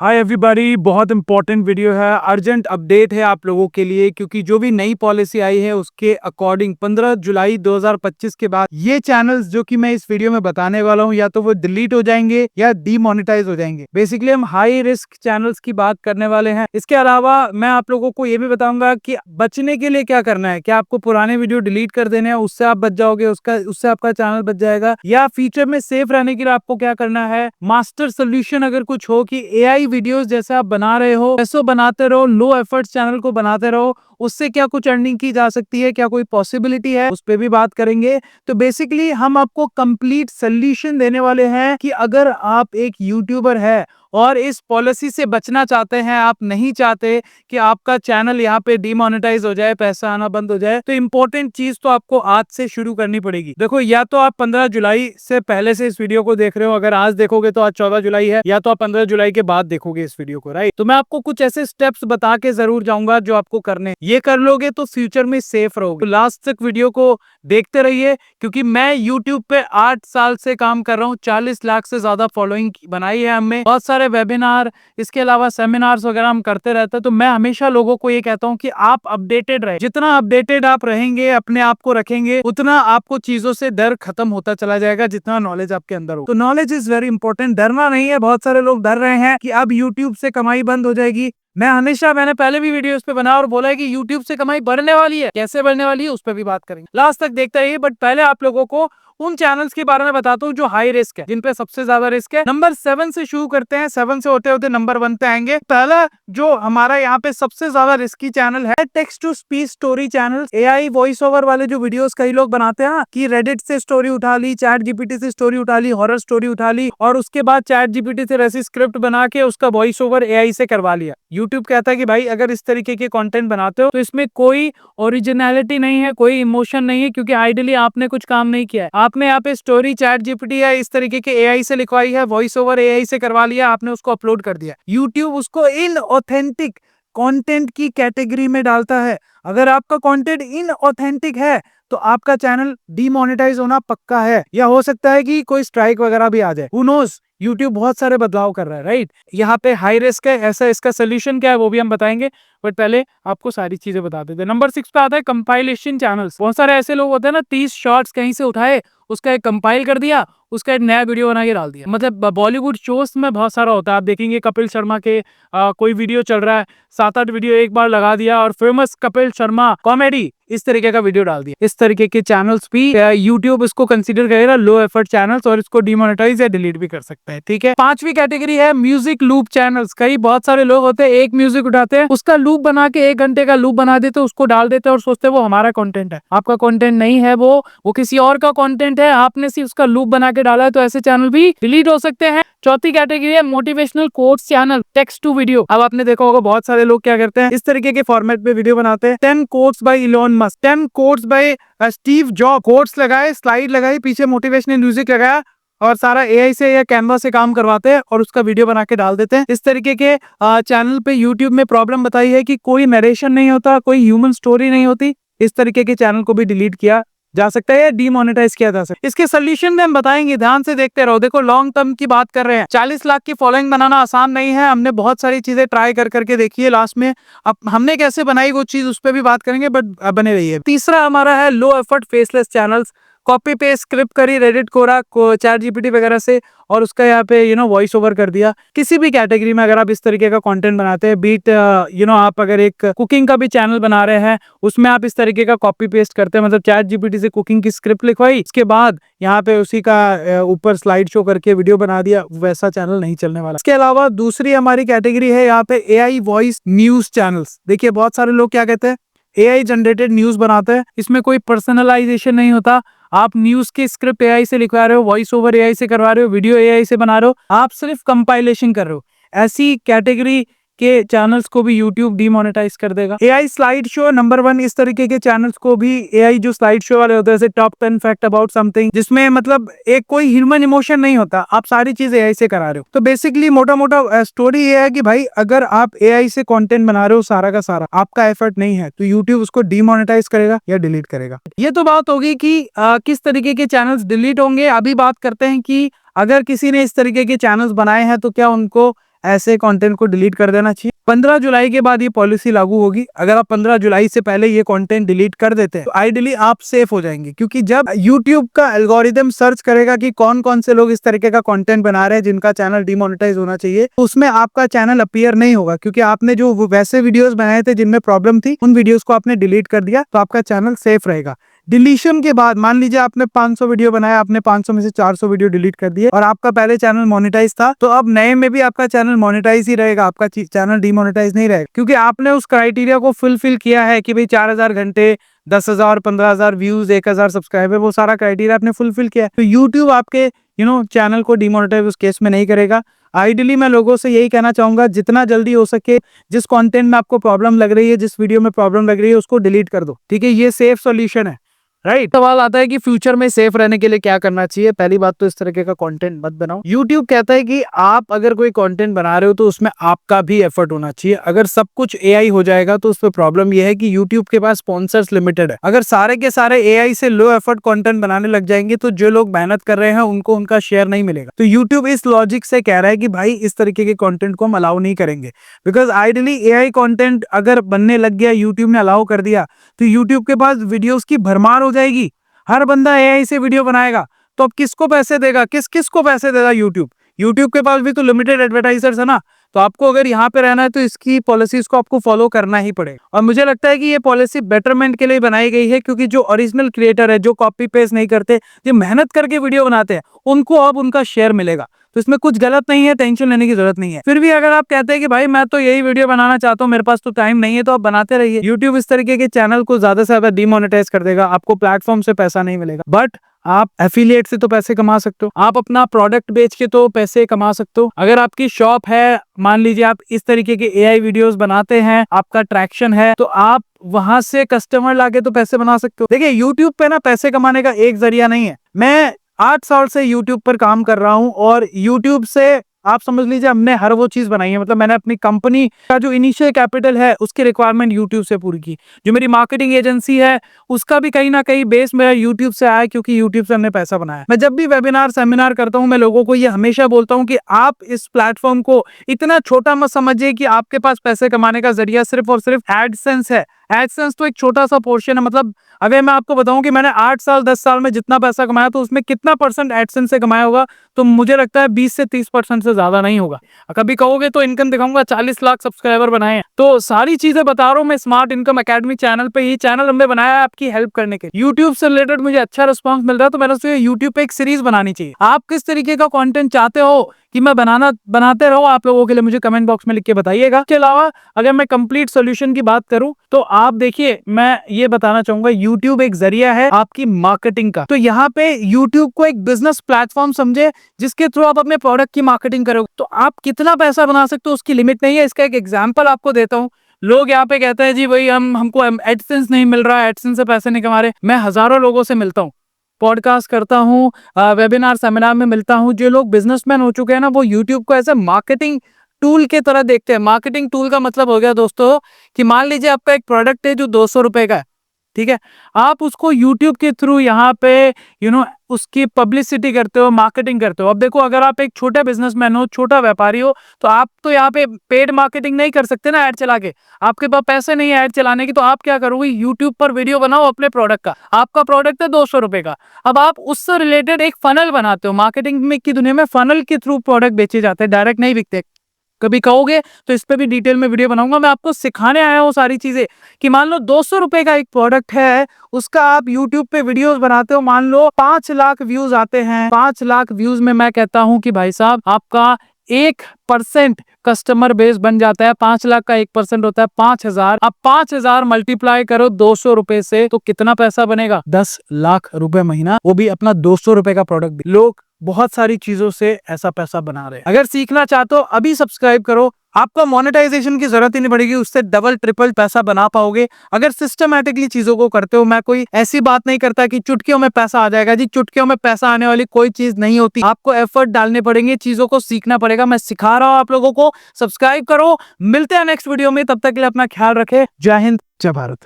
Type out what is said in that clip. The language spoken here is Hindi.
हाय एवरीबॉडी, बहुत इंपॉर्टेंट वीडियो है। अर्जेंट अपडेट है आप लोगों के लिए, क्योंकि जो भी नई पॉलिसी आई है उसके अकॉर्डिंग 15 जुलाई 2025 के बाद ये चैनल्स जो कि मैं इस वीडियो में बताने वाला हूं, या तो वो डिलीट हो जाएंगे या डीमोनेटाइज हो जाएंगे। बेसिकली हम हाई रिस्क चैनल्स की बात करने वाले हैं। इसके अलावा मैं आप लोगों को ये भी बताऊंगा कि बचने के लिए क्या करना है। क्या आपको पुराने वीडियो डिलीट कर देने हैं, उससे आप बच जाओगे, उससे आपका चैनल बच जाएगा, या फ्यूचर में सेफ रहने के लिए आपको क्या करना है। मास्टर सोल्यूशन अगर कुछ हो कि एआई वीडियोस जैसे आप बना रहे हो वैसे बनाते रहो, लो एफर्ट चैनल को बनाते रहो, उससे क्या कुछ अर्निंग की जा सकती है, क्या कोई पॉसिबिलिटी है, उस पर भी बात करेंगे। तो बेसिकली हम आपको कंप्लीट सोल्यूशन देने वाले हैं कि अगर आप एक यूट्यूबर है और इस पॉलिसी से बचना चाहते हैं, आप नहीं चाहते कि आपका चैनल यहाँ पे डीमोनेटाइज हो जाए, पैसा आना बंद हो जाए, तो इंपॉर्टेंट चीज तो आपको आज से शुरू करनी पड़ेगी। देखो, या तो आप 15 जुलाई से पहले से इस वीडियो को देख रहे हो, अगर आज देखोगे तो आज 14 जुलाई है, या तो आप 15 जुलाई के बाद देखोगे इस वीडियो को, राइट। तो मैं आपको कुछ ऐसे स्टेप्स बता के जरूर जाऊंगा जो आपको करने, ये कर लोगे तो फ्यूचर में सेफ रहोगे। तो लास्ट तक वीडियो को देखते रहिए, क्योंकि मैं यूट्यूब पे 8 साल से काम कर रहा हूँ। 40 लाख से ज्यादा फॉलोइंग बनाई है हमने, बहुत सारे वेबिनार, इसके अलावा सेमिनार्स वगैरह हम करते रहते हैं। तो मैं हमेशा लोगों को ये कहता हूँ कि आप अपडेटेड रहे। जितना अपडेटेड आप रहेंगे, अपने आप को रखेंगे, उतना आपको चीजों से डर खत्म होता चला जाएगा, जितना नॉलेज आपके अंदर हो। तो नॉलेज इज वेरी इंपॉर्टेंट। डरना नहीं है। बहुत सारे लोग डर रहे हैं कि अब यूट्यूब से कमाई बंद हो जाएगी। मैंने पहले भी वीडियो इस पे बना और बोला है कि YouTube से कमाई बढ़ने वाली है। कैसे बढ़ने वाली है उस पर भी बात करेंगे। लास्ट तक देखते रहिए। बट पहले आप लोगों को उन चैनल्स के बारे में बताता हूँ जो हाई रिस्क है, जिन पे सबसे ज्यादा रिस्क है। नंबर 7 से शुरू करते हैं। 7 से होते होते नंबर 1 पे आएंगे। पहला जो हमारा यहाँ पे सबसे ज्यादा रिस्की चैनल है, text to speech story channel. AI voice over वाले जो वीडियोस कई लोग बनाते हैं कि रेडिट से स्टोरी उठा ली, चैट जीपीटी से स्टोरी उठा ली, हॉरर स्टोरी उठा ली, और उसके बाद चैट जीपीटी से वैसी स्क्रिप्ट बना के उसका वॉइस ओवर एआई से करवा लिया। यूट्यूब कहता है कि भाई अगर इस तरीके के कंटेंट बनाते हो तो इसमें कोई ओरिजिनलिटी नहीं है, कोई इमोशन नहीं है, क्योंकि आइडियली आपने कुछ काम नहीं किया है। आपने यहाँ पे स्टोरी चैट जीपीटी या इस तरीके के एआई से लिखवाई है, वॉइस ओवर एआई से करवा लिया, आपने उसको अपलोड कर दिया। यूट्यूब उसको इनऑथेंटिक कंटेंट की कैटेगरी में डालता है। अगर आपका कंटेंट इनऑथेंटिक है तो आपका चैनल डीमोनेटाइज होना पक्का है, या हो सकता है कि कोई स्ट्राइक वगैरह भी आ जाए। Who knows. यूट्यूब बहुत सारे बदलाव कर रहा है, राइट। यहाँ पे हाई रिस्क है, ऐसा इसका सोल्यूशन क्या है वो भी हम बताएंगे। बट पहले आपको सारी चीजें बता देते हैं। नंबर 6 पे आता है कंपाइलेशन चैनल्स। बहुत सारे ऐसे लोग होते हैं ना, 30 शॉर्ट्स कहीं से उठाए, उसका एक कंपाइल कर दिया, उसका एक नया वीडियो बना के डाल दिया। मतलब बॉलीवुड शोज में बहुत सारा होता है। आप देखेंगे कपिल शर्मा के कोई वीडियो चल रहा है, 7-8 वीडियो एक बार लगा दिया और फेमस कपिल शर्मा कॉमेडी इस तरीके का वीडियो डाल दिया। इस तरीके के चैनल्स भी यूट्यूब इसको कंसीडर करेगा लो एफर्ट चैनल्स, और इसको डिमोनेटाइज या डिलीट भी कर सकता है, ठीक है। 5वीं कैटेगरी है म्यूजिक लूप चैनल्स। कई बहुत सारे लोग होते हैं, एक म्यूजिक उठाते हैं, उसका लूप बना के 1 घंटे का लूप बना देते, उसको डाल देते और सोचते वो हमारा कंटेंट है। आपका कंटेंट नहीं है, वो किसी और का कंटेंट है, आपने सिर्फ उसका लूप बना के डाला है। तो ऐसे चैनल भी डिलीट हो सकते हैं। 4थी कैटेगरी है motivational quotes channel, text to video. अब आपने देखा होगा बहुत सारे लोग क्या करते हैं, इस तरीके के फॉर्मेट पे वीडियो बनाते हैं। 10 quotes by Elon Musk, 10 quotes by Steve Job, quotes लगाए, स्लाइड लगाई, पीछे मोटिवेशनल म्यूजिक लगाया, और सारा एआई से या कैनवा से काम करवाते हैं और उसका वीडियो बना के डाल देते हैं। इस तरीके के चैनल पे यूट्यूब में प्रॉब्लम बताई है कि कोई नरेशन नहीं होता, कोई ह्यूमन स्टोरी नहीं होती। इस तरीके के चैनल को भी डिलीट किया जा सकता है या डीमोनेटाइज किया जा सकता है। इसके सोल्यूशन में हम बताएंगे, ध्यान से देखते रहो। देखो, लॉन्ग टर्म की बात कर रहे हैं। 40 लाख की फॉलोइंग बनाना आसान नहीं है। हमने बहुत सारी चीजें ट्राई करके देखी है। लास्ट में अब हमने कैसे बनाई वो चीज, उस पर भी बात करेंगे, बट बने रहिए। तीसरा हमारा है low effort faceless channels. Copy paste script करी रेडिट कोरा चैट जीपीटी वगैरह से, और उसका यहाँ पे वॉइस ओवर कर दिया। किसी भी कैटेगरी में अगर आप इस तरीके का कंटेंट बनाते हैं, बीट आप अगर एक कुकिंग का भी चैनल बना रहे हैं, उसमें आप इस तरीके का कॉपी पेस्ट करते हैं, मतलब चैट जीपीटी से कुकिंग की स्क्रिप्ट लिखवाई, इसके बाद यहाँ पे उसी का ऊपर स्लाइड शो करके वीडियो बना दिया, वैसा चैनल नहीं चलने वाला। इसके अलावा दूसरी हमारी कैटेगरी है यहाँ पे एआई वॉइस न्यूज चैनल्स। देखिए, बहुत सारे लोग क्या कहते हैं, एआई जनरेटेड न्यूज बनाते हैं, इसमें कोई पर्सनलाइजेशन नहीं होता। आप न्यूज की स्क्रिप्ट एआई से लिखवा रहे हो, वॉइस ओवर एआई से करवा रहे हो, वीडियो एआई से बना रहे हो, आप सिर्फ कंपाइलेशन कर रहे हो। ऐसी कैटेगरी के चैनल्स को भी YouTube डीमोनेटाइज कर देगा। एआई स्लाइड शो नंबर 1, इस तरीके के चैनल्स को भी एआई जो स्लाइड शो वाले होते हैं, जैसे टॉप 10 फैक्ट अबाउट समथिंग, जिसमें मतलब एक कोई ह्यूमन इमोशन नहीं होता, आप सारी चीज एआई से करा रहे हो। तो बेसिकली मोटा मोटा स्टोरी ये है कि भाई अगर आप एआई से कंटेंट बना रहे हो, सारा का सारा आपका एफर्ट नहीं है, तो YouTube उसको डीमोनेटाइज करेगा या डिलीट करेगा। ये तो बात होगी कि किस तरीके के चैनल्स डिलीट होंगे। अभी बात करते हैं कि अगर किसी ने इस तरीके के चैनल्स बनाए हैं तो क्या उनको ऐसे कंटेंट को डिलीट कर देना चाहिए। 15 जुलाई के बाद ये पॉलिसी लागू होगी। अगर आप 15 जुलाई से पहले ये कंटेंट डिलीट कर देते हैं तो आइडियली आप सेफ हो जाएंगे, क्योंकि जब YouTube का एल्गोरिदम सर्च करेगा कि कौन कौन से लोग इस तरीके का कंटेंट बना रहे हैं जिनका चैनल डिमोनेटाइज होना चाहिए, तो उसमें आपका चैनल अपीयर नहीं होगा, क्योंकि आपने जो वैसे वीडियोस बनाए थे जिनमें प्रॉब्लम थी उन वीडियोस को आपने डिलीट कर दिया, तो आपका चैनल सेफ रहेगा। डिलीशन के बाद मान लीजिए आपने 500 वीडियो बनाया, आपने 500 में से 400 वीडियो डिलीट कर दिए और आपका पहले चैनल मोनेटाइज था, तो अब नए में भी आपका चैनल मोनेटाइज ही रहेगा, आपका चैनल डिमोनेटाइज नहीं रहेगा, क्योंकि आपने उस क्राइटेरिया को फुलफिल किया है कि भाई 4000 घंटे, 10,000, 15,000 व्यूज, 1,000 सब्सक्राइबर, वो सारा क्राइटेरिया आपने फुलफिल किया है। तो यूट्यूब आपके चैनल को डिमोनेटाइज उस केस में नहीं करेगा। आइडियली मैं लोगों से यही कहना चाहूंगा, जितना जल्दी हो सके जिस कंटेंट में आपको प्रॉब्लम लग रही है, जिस वीडियो में प्रॉब्लम लग रही है, उसको डिलीट कर दो, ठीक है। ये सेफ सॉल्यूशन है, राइट। सवाल आता है कि फ्यूचर में सेफ रहने के लिए क्या करना चाहिए। पहली बात तो इस तरीके का कंटेंट मत बनाओ। YouTube कहता है कि आप अगर कोई कंटेंट बना रहे हो तो उसमें आपका भी एफर्ट होना चाहिए। अगर सब कुछ AI हो जाएगा तो उसमें प्रॉब्लम यह है कि YouTube के पास स्पॉन्सर्स लिमिटेड है। अगर सारे के सारे AI से लो एफर्ट कंटेंट बनाने लग जाएंगे तो जो लोग मेहनत कर रहे हैं उनको उनका शेयर नहीं मिलेगा। तो YouTube इस लॉजिक से कह रहा है कि भाई इस तरीके के कंटेंट को हम अलाउ नहीं करेंगे, बिकॉज आइडियली AI कंटेंट अगर बनने लग गया, YouTube ने अलाउ कर दिया, तो YouTube के पास वीडियोस की भरमार हो जाएगी। हर बंदा AI से वीडियो बनाएगा, तो अब किसको पैसे देगा, किसको पैसे देगा YouTube के पास भी तो लिमिटेड एडवर्टाइजर्स है ना। तो आपको अगर यहाँ पे रहना है तो इसकी पॉलिसीज को आपको फॉलो करना ही पड़ेगा। और मुझे लगता है कि ये पॉलिसी बेटरमेंट के लिए बनाई गई है, क्योंकि जो ओरिजिनल क्रिएटर है, जो कॉपी पेस्ट नहीं करते, जो मेहनत करके वीडियो बनाते हैं, उनको अब उनका शेयर मिलेगा। तो इसमें कुछ गलत नहीं है, टेंशन लेने की जरूरत नहीं है। फिर भी अगर आप कहते हैं कि भाई मैं तो यही वीडियो बनाना चाहता हूँ, मेरे पास तो टाइम नहीं है, तो आप बनाते रहिए। यूट्यूब इस तरीके के चैनल को ज्यादा से ज्यादा डिमोनेटाइज कर देगा, आपको प्लेटफॉर्म से पैसा नहीं मिलेगा, बट आप एफिलिएट से तो पैसे कमा सकते हो, आप अपना प्रोडक्ट बेच के तो पैसे कमा सकते हो। अगर आपकी शॉप है, मान लीजिए आप इस तरीके के AI वीडियोस बनाते हैं, आपका ट्रैक्शन है, तो आप वहां से कस्टमर लाके तो पैसे बना सकते हो। देखिए यूट्यूब पे ना पैसे कमाने का एक जरिया नहीं है। मैं 8 साल से यूट्यूब पर काम कर रहा हूं और यूट्यूब से आप समझ लीजिए हमने हर वो चीज बनाई है। मतलब मैंने अपनी कंपनी का जो इनिशियल कैपिटल है उसकी रिक्वायरमेंट यूट्यूब से पूरी की। जो मेरी मार्केटिंग एजेंसी है उसका भी कहीं ना कहीं बेस मेरा यूट्यूब से आया, क्योंकि यूट्यूब से हमने पैसा बनाया। मैं जब भी वेबिनार सेमिनार करता हूं, मैं लोगों को ये हमेशा बोलता हूं कि आप इस प्लेटफॉर्म को इतना छोटा मत समझिए कि आपके पास पैसे कमाने का जरिया सिर्फ और सिर्फ एडसेंस है। एडसेंस तो एक छोटा सा पोर्शन है। मतलब अगर मैं आपको बताऊं कि मैंने 8 साल 10 साल में जितना पैसा कमाया, तो उसमें कितना परसेंट एडसेंस से कमाया होगा, तो मुझे लगता है 20 से 30% से ज्यादा नहीं होगा। कभी कहोगे तो इनकम दिखाऊंगा, 40 लाख सब्सक्राइबर बनाए हैं। तो सारी चीजें बता रहा हूँ मैं स्मार्ट इनकम एकेडमी चैनल पे। ही चैनल हमने बनाया है आपकी हेल्प करने के। यूट्यूब से रिलेटेड मुझे अच्छा रिस्पॉन्स मिल रहा है, तो मैंने सोचा यूट्यूब पे एक सीरीज बनानी चाहिए। आप किस तरीके का कंटेंट चाहते हो कि मैं बनाते रहो आप लोगों के लिए, मुझे कमेंट बॉक्स में लिख के बताइएगा। इसके अलावा अगर मैं कंप्लीट सॉल्यूशन की बात करूं तो आप देखिए, मैं ये बताना चाहूंगा, YouTube एक जरिया है आपकी मार्केटिंग का। तो यहाँ पे YouTube को एक बिजनेस प्लेटफॉर्म समझे, जिसके थ्रू आप अपने प्रोडक्ट की मार्केटिंग करोगे। तो आप कितना पैसा बना सकते हो उसकी लिमिट नहीं है। इसका एक एग्जाम्पल आपको देता हूँ। लोग यहाँ पे कहते हैं जी भाई हमको एडसेंस नहीं मिल रहा है, एडसेंस से पैसे नहीं कमा रहे। मैं हजारों लोगों से मिलता हूँ, पॉडकास्ट करता हूँ, वेबिनार सेमिनार में मिलता हूँ। जो लोग बिजनेसमैन हो चुके हैं ना, वो यूट्यूब को ऐसे मार्केटिंग टूल के तरह देखते हैं। मार्केटिंग टूल का मतलब हो गया दोस्तों कि मान लीजिए आपका एक प्रोडक्ट है जो 200 रुपए का है, ठीक है। आप उसको यूट्यूब के थ्रू यहाँ पे उसकी पब्लिसिटी करते हो, मार्केटिंग करते हो। अब देखो, अगर आप एक छोटा बिजनेसमैन हो, छोटा व्यापारी हो, तो आप तो यहाँ पे पेड मार्केटिंग नहीं कर सकते ना ऐड चला के। आपके पास पैसे नहीं है ऐड चलाने की, तो आप क्या करोगे, यूट्यूब पर वीडियो बनाओ अपने प्रोडक्ट का। आपका प्रोडक्ट है 200 रुपए का, अब आप उससे रिलेटेड एक फनल बनाते हो। मार्केटिंग में की दुनिया में फनल के थ्रू प्रोडक्ट बेचे जाते हैं, डायरेक्ट नहीं बिकते। कभी कहोगे तो इस पे भी डिटेल में वीडियो बनाऊंगा। मैं आपको सिखाने आया हूँ सारी चीजें कि मान लो 200 रुपए का एक प्रोडक्ट है, उसका आप YouTube पे वीडियोस बनाते हो, मान लो 5 लाख व्यूज आते हैं। 5 लाख व्यूज में मैं कहता हूं कि भाई साहब आपका 1% कस्टमर बेस बन जाता है। 5 लाख का 1% होता है 5,000। अब 5,000 मल्टीप्लाई करो 200 रुपए से, तो कितना पैसा बनेगा, 10 लाख रुपए महीना, वो भी अपना 200 रुपए का प्रोडक्ट। लोग बहुत सारी चीजों से ऐसा पैसा बना रहे हैं। अगर सीखना चाहते हो अभी सब्सक्राइब करो, आपको मोनेटाइजेशन की जरूरत ही नहीं पड़ेगी, उससे डबल ट्रिपल पैसा बना पाओगे अगर सिस्टमैटिकली चीजों को करते हो। मैं कोई ऐसी बात नहीं करता कि चुटकियों में पैसा आ जाएगा। जी, चुटकियों में पैसा आने वाली कोई चीज नहीं होती। आपको एफर्ट डालने पड़ेंगे, चीजों को सीखना पड़ेगा। मैं सिखा रहा हूं आप लोगों को। सब्सक्राइब करो, मिलते हैं नेक्स्ट वीडियो में। तब तक के लिए अपना ख्याल रखें। जय हिंद, जय भारत।